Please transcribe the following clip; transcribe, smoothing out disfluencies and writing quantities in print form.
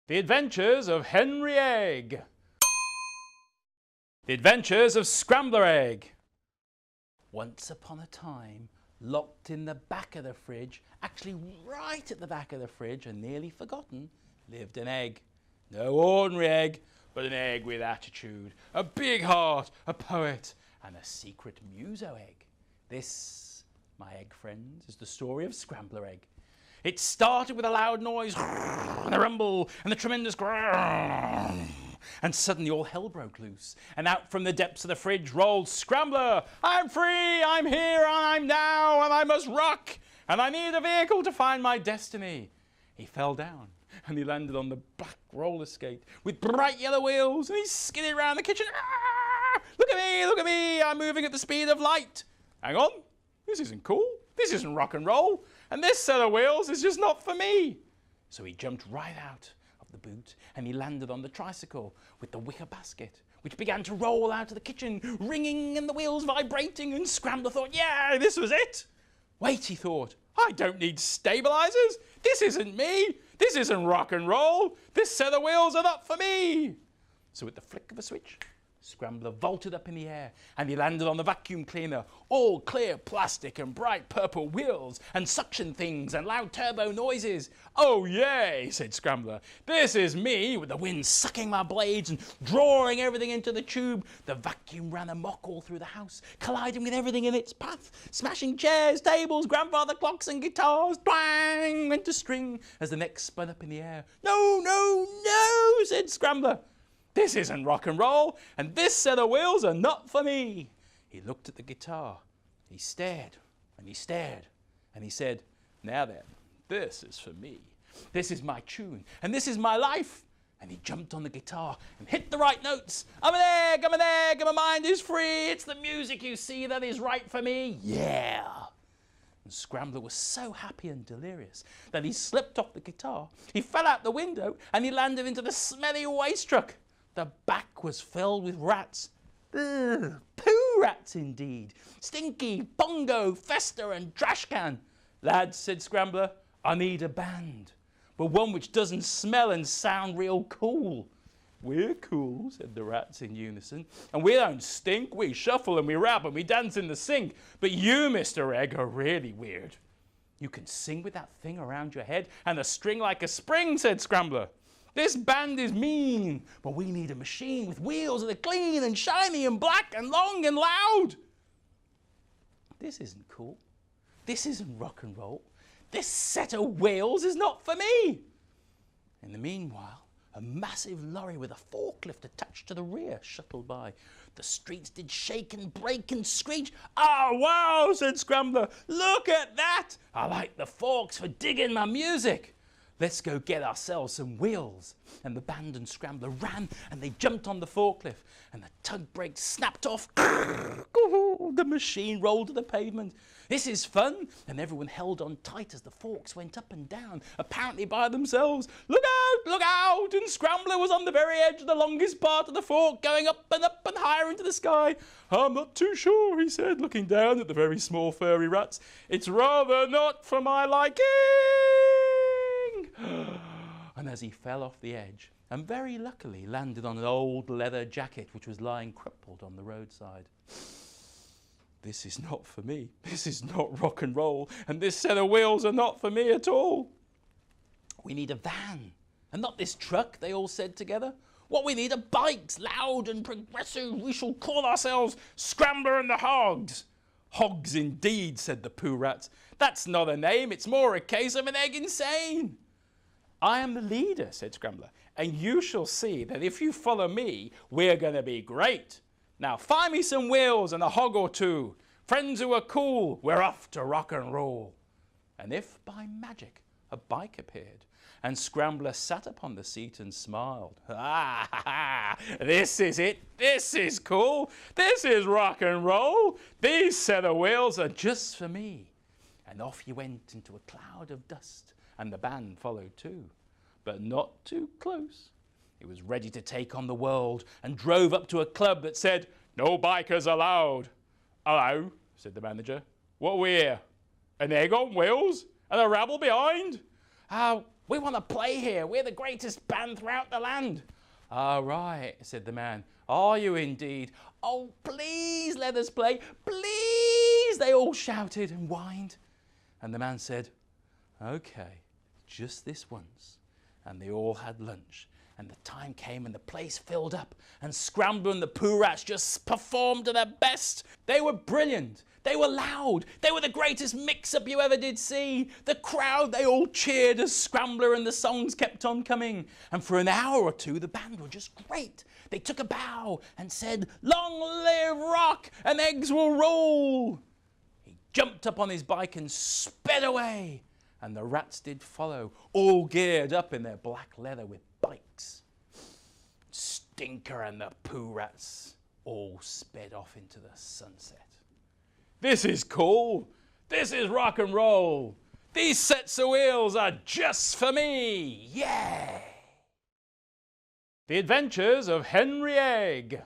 The Adventures of Henry Egg. The Adventures of Scrambler Egg. Once upon a time, locked in the back of the fridge, actually right at the back of the fridge and nearly forgotten, lived an egg. No ordinary egg, but an egg with attitude, a big heart, a poet, and a secret muso egg. This, my egg friends, is the story of Scrambler Egg. It started with a loud noise, and a rumble, and a tremendous growl. And suddenly all hell broke loose, and out from the depths of the fridge rolled Scrambler. I'm free, I'm here, I'm now, and I must rock, and I need a vehicle to find my destiny. He fell down, and he landed on the black roller skate with bright yellow wheels, and he skidded around the kitchen. Look at me, I'm moving at the speed of light. Hang on, this isn't cool, this isn't rock and roll, and this set of wheels is just not for me. So he jumped right out of the boot and he landed on the tricycle with the wicker basket, which began to roll out of the kitchen, ringing and the wheels vibrating, and Scrambler thought, yeah, this was it. Wait, he thought, I don't need stabilizers. This isn't me. This isn't rock and roll. This set of wheels are not for me. So with the flick of a switch, Scrambler vaulted up in the air and he landed on the vacuum cleaner, all clear plastic and bright purple wheels and suction things and loud turbo noises. Oh yay, said Scrambler. This is me, with the wind sucking my blades and drawing everything into the tube. The vacuum ran amok all through the house, colliding with everything in its path, smashing chairs, tables, grandfather clocks and guitars. Twang went a string as the neck spun up in the air. No, no, no, said Scrambler. This isn't rock and roll, and this set of wheels are not for me. He looked at the guitar. He stared, and he stared, and he said, now then, this is for me. This is my tune, and this is my life. And he jumped on the guitar and hit the right notes. I'm an egg, and my mind is free. It's the music, you see, that is right for me. Yeah. And Scrambler was so happy and delirious that he slipped off the guitar. He fell out the window, and he landed into the smelly waste truck. The back was filled with rats. Ugh, Pooh Rats indeed. Stinky, Bongo, Fester and Trash Can. Lads, said Scrambler, I need a band, but one which doesn't smell and sound real cool. We're cool, said the rats in unison, and we don't stink. We shuffle and we rap and we dance in the sink. But you, Mr. Egg, are really weird. You can sing with that thing around your head and a string like a spring, said Scrambler. This band is mean, but we need a machine with wheels that are clean and shiny and black and long and loud. This isn't cool. This isn't rock and roll. This set of wheels is not for me. In the meanwhile, a massive lorry with a forklift attached to the rear shuttled by. The streets did shake and break and screech. Oh, wow, said Scrambler. Look at that. I like the forks for digging my music. Let's go get ourselves some wheels. And the band and Scrambler ran and they jumped on the forklift and the tug brake snapped off. The machine rolled to the pavement. This is fun. And everyone held on tight as the forks went up and down, apparently by themselves. Look out, look out. And Scrambler was on the very edge of the longest part of the fork, going up and higher into the sky. I'm not too sure, he said, looking down at the very small furry rats. It's rather not for my liking. And as he fell off the edge, and very luckily landed on an old leather jacket which was lying crumpled on the roadside. This is not for me. This is not rock and roll, and this set of wheels are not for me at all. We need a van, and not this truck, they all said together. What we need are bikes, loud and progressive. We shall call ourselves Scrambler and the Hogs. Hogs indeed, said the Pooh Rats. That's not a name, it's more a case of an egg insane. I am the leader, said Scrambler, and you shall see that if you follow me, we're going to be great. Now find me some wheels and a hog or two. Friends who are cool, we're off to rock and roll. And if by magic a bike appeared, and Scrambler sat upon the seat and smiled. Ha ha ha! This is it. This is cool. This is rock and roll. These set of wheels are just for me. And off he went into a cloud of dust. And the band followed too, but not too close. He was ready to take on the world and drove up to a club that said, no bikers allowed. Hello, said the manager. What are we here? An egg on wheels and a rabble behind? We want to play here. We're the greatest band throughout the land. "Ah, right," said the man. "Are you indeed? Oh, please let us play. Please," they all shouted and whined. And the man said, "Okay, just this once." And they all had lunch. And the time came and the place filled up. And Scrambler and the Pooh Rats just performed to their best. They were brilliant. They were loud. They were the greatest mix-up you ever did see. The crowd, they all cheered as Scrambler and the songs kept on coming. And for an hour or two, the band were just great. They took a bow and said, "Long live rock and eggs will roll." He jumped up on his bike and sped away. And the rats did follow, all geared up in their black leather with bikes. Stinker and the Pooh Rats all sped off into the sunset. "This is cool. This is rock and roll. These sets of wheels are just for me. Yay!" The Adventures of Henry Egg.